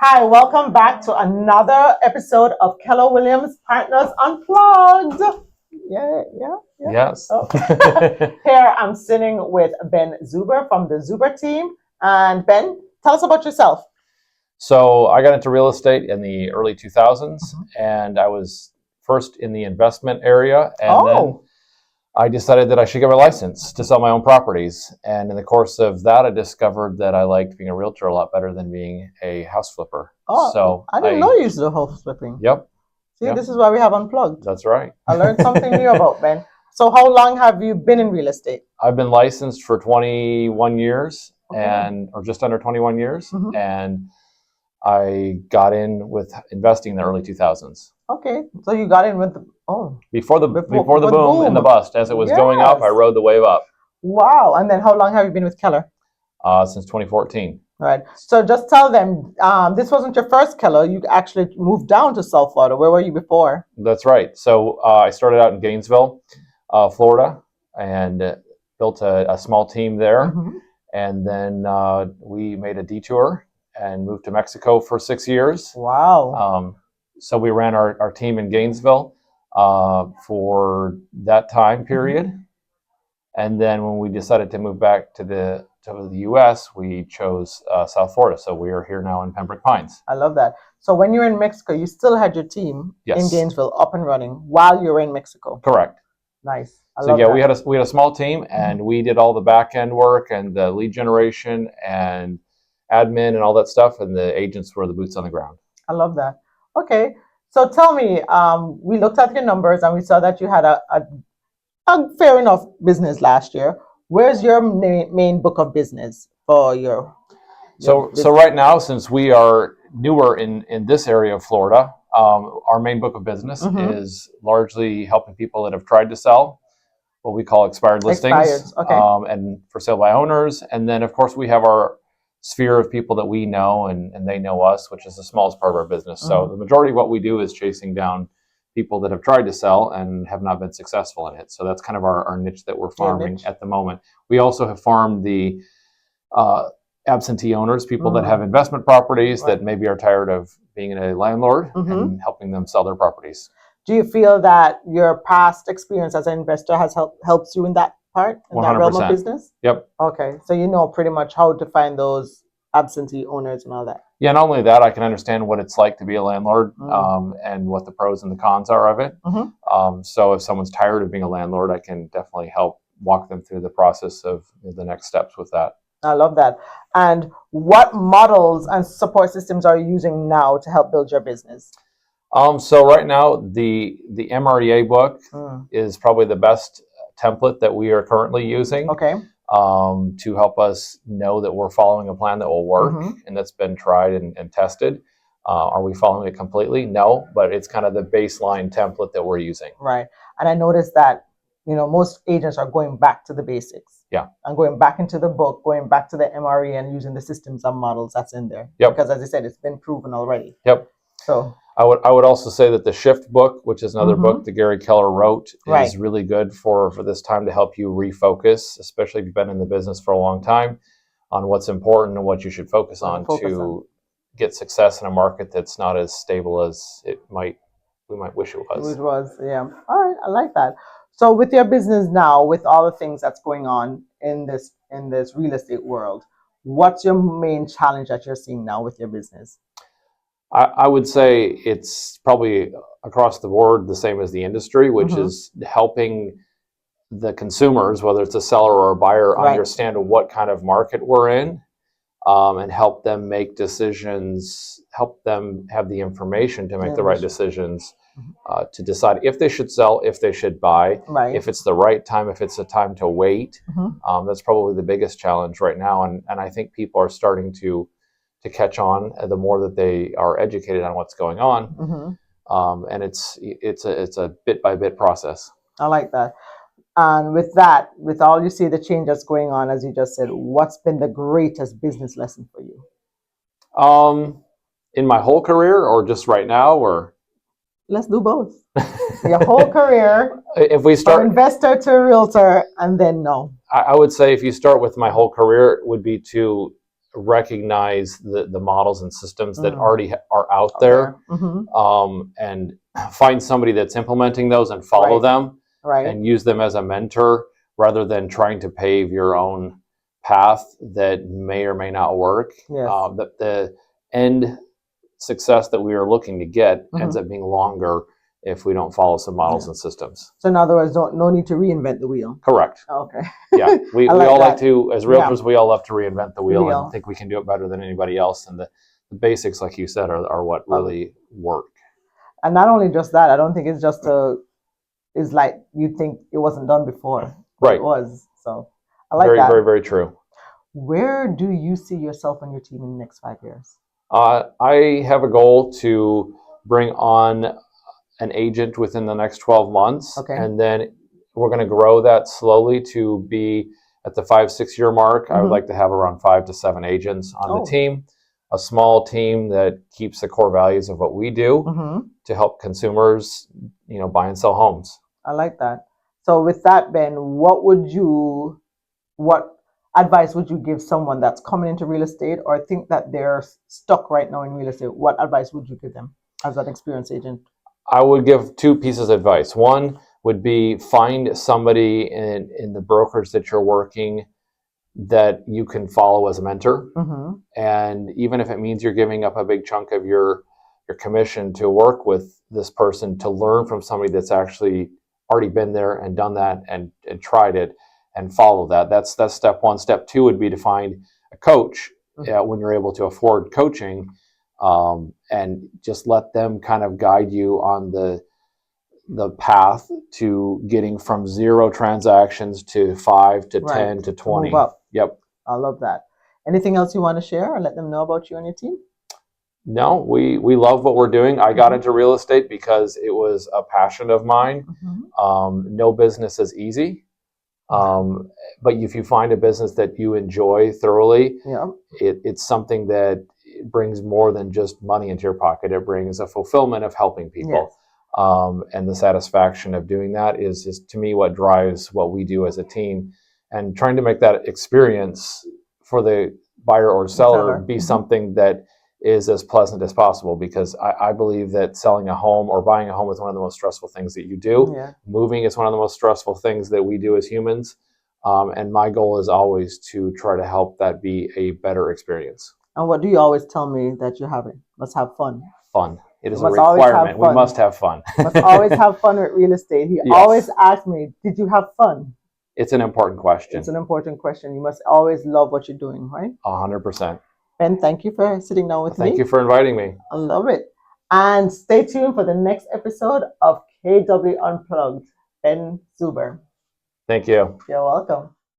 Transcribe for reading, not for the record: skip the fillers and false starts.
Hi, welcome back to another episode of Keller Williams Partners Unplugged. Yeah. Yes. Oh. Here I'm sitting with Ben Zuber from the Zuber team. And Ben, tell us about yourself. So I got into real estate in the early 2000s, and I was first in the investment area, and then I decided that I should get my license to sell my own properties. And in the course of that, I discovered that I liked being a realtor a lot better than being a house flipper. Oh, so I didn't know you used to do house flipping. Yep. See, This is why we have Unplugged. That's right. I learned something new about Ben. So how long have you been in real estate? I've been licensed for 21 years, or just under 21 years, and I got in with investing in the early 2000s. Okay, so you got in with before the boom and the bust. As it was going up, I rode the wave up. Wow! And then how long have you been with Keller? Since 2014. Right. So just tell them this wasn't your first Keller. You actually moved down to South Florida. Where were you before? That's right. So I started out in Gainesville, Florida, and built a small team there. And then we made a detour and moved to Mexico for 6 years. Wow. So we ran our team in Gainesville for that time period. And then when we decided to move back to the U.S., we chose South Florida. So we are here now in Pembroke Pines. I love that. So when you were in Mexico, you still had your team in Gainesville up and running while you were in Mexico. Correct. Nice. We had a small team, and we did all the back end work and the lead generation and admin and all that stuff, and the agents were the boots on the ground. I love that. Okay, so tell me, we looked at your numbers and we saw that you had a fair enough business last year. Where's your main book of business for your So right now, since we are newer in this area of Florida, our main book of business is largely helping people that have tried to sell, what we call expired listings, and for sale by owners. And then, of course, we have our sphere of people that we know and they know us, which is the smallest part of our business. So the majority of what we do is chasing down people that have tried to sell and have not been successful in it. So that's kind of our niche that we're farming at the moment. We also have farmed the absentee owners, people that have investment properties that maybe are tired of being a landlord and helping them sell their properties. Do you feel that your past experience as an investor has helped you in that part, in 100%. that realm of business? Yep. Okay, so you know pretty much how to find those absentee owners and all that. Yeah, not only that, I can understand what it's like to be a landlord and what the pros and the cons are of it. So if someone's tired of being a landlord, I can definitely help walk them through the process of the next steps with that. I love that. And what models and support systems are you using now to help build your business? So right now, the MREA book is probably the best template that we are currently using. To help us know that we're following a plan that will work and that's been tried and tested. Are we following it completely? No, but it's kind of the baseline template that we're using. Right. And I noticed that, most agents are going back to the basics. Yeah. And going back into the book, going back to the MRE and using the systems and models that's in there. Yep. Because as I said, it's been proven already. Yep. So I would also say that the Shift book, which is another book that Gary Keller wrote, is really good for this time to help you refocus, especially if you've been in the business for a long time, on what's important and what you should focus on to get success in a market that's not as stable as we might wish it was. It was, yeah. All right, I like that. So with your business now, with all the things that's going on in this real estate world, what's your main challenge that you're seeing now with your business? I would say it's probably across the board the same as the industry, which is helping the consumers, whether it's a seller or a buyer, understand what kind of market we're in, and help them make decisions, help them have the information to make the right decisions, to decide if they should sell, if they should buy, if it's the right time, if it's a time to wait. That's probably the biggest challenge right now. And I think people are starting to catch on the more that they are educated on what's going on. And it's a bit by bit process. I like that. And with that, with all you see the change that's going on, as you just said, what's been the greatest business lesson for you? In my whole career, or just right now, or? Let's do both. Your whole career, if we start from investor to realtor, and then no. I would say if you start with my whole career, it would be to recognize the models and systems that Mm. already are out there, Mhm. and find somebody that's implementing those and follow Right. them Right. and use them as a mentor rather than trying to pave your own path that may or may not work. Yes. The end success that we are looking to get ends Mhm. up being longer if we don't follow some models Yeah. and systems. So in other words, no need to reinvent the wheel. Correct. Okay. Yeah, we I like all like that. to, as Yeah. realtors, we all love to reinvent the wheel Wheel. and think we can do it better than anybody else. And the basics, like you said, are what really work. And not only just that, I don't think it's just it's like you think it wasn't done before, but Right. it was. So I like Very, that. very, very true. Where do you see yourself and your team in the next 5 years? I have a goal to bring on an agent within the next 12 months. Okay. And then we're going to grow that slowly to be at the 5-6 year mark. I would like to have around 5 to 7 agents on the team, a small team that keeps the core values of what we do to help consumers, buy and sell homes. I like that. So with that, Ben, what advice would you give someone that's coming into real estate or think that they're stuck right now in real estate? What advice would you give them as an experienced agent? I would give 2 pieces of advice. One would be find somebody in the brokerage that you're working that you can follow as a mentor. And even if it means you're giving up a big chunk of your commission to work with this person, to learn from somebody that's actually already been there and done that and tried it, and follow that. That's step one. Step two would be to find a coach when you're able to afford coaching, and just let them kind of guide you on the path to getting from 0 transactions to 5 to 10 to 20. Move up. Yep. I love that. Anything else you want to share or let them know about you and your team? No, we love what we're doing. I got into real estate because it was a passion of mine. No business is easy. But if you find a business that you enjoy thoroughly, it's something that brings more than just money into your pocket. It brings a fulfillment of helping people. And the satisfaction of doing that is to me what drives what we do as a team, and trying to make that experience for the buyer or seller be something that is as pleasant as possible, because I believe that selling a home or buying a home is one of the most stressful things that you do. Moving is one of the most stressful things that we do as humans. And my goal is always to try to help that be a better experience. And what do you always tell me that you're having? Let's have fun. Fun. It is a requirement. We must have fun. Must always have fun with real estate. He always asks me, did you have fun? It's an important question. It's an important question. You must always love what you're doing, right? 100%. Ben, thank you for sitting down with me. Thank you for inviting me. I love it. And stay tuned for the next episode of KW Unplugged. Ben Zuber. Thank you. You're welcome.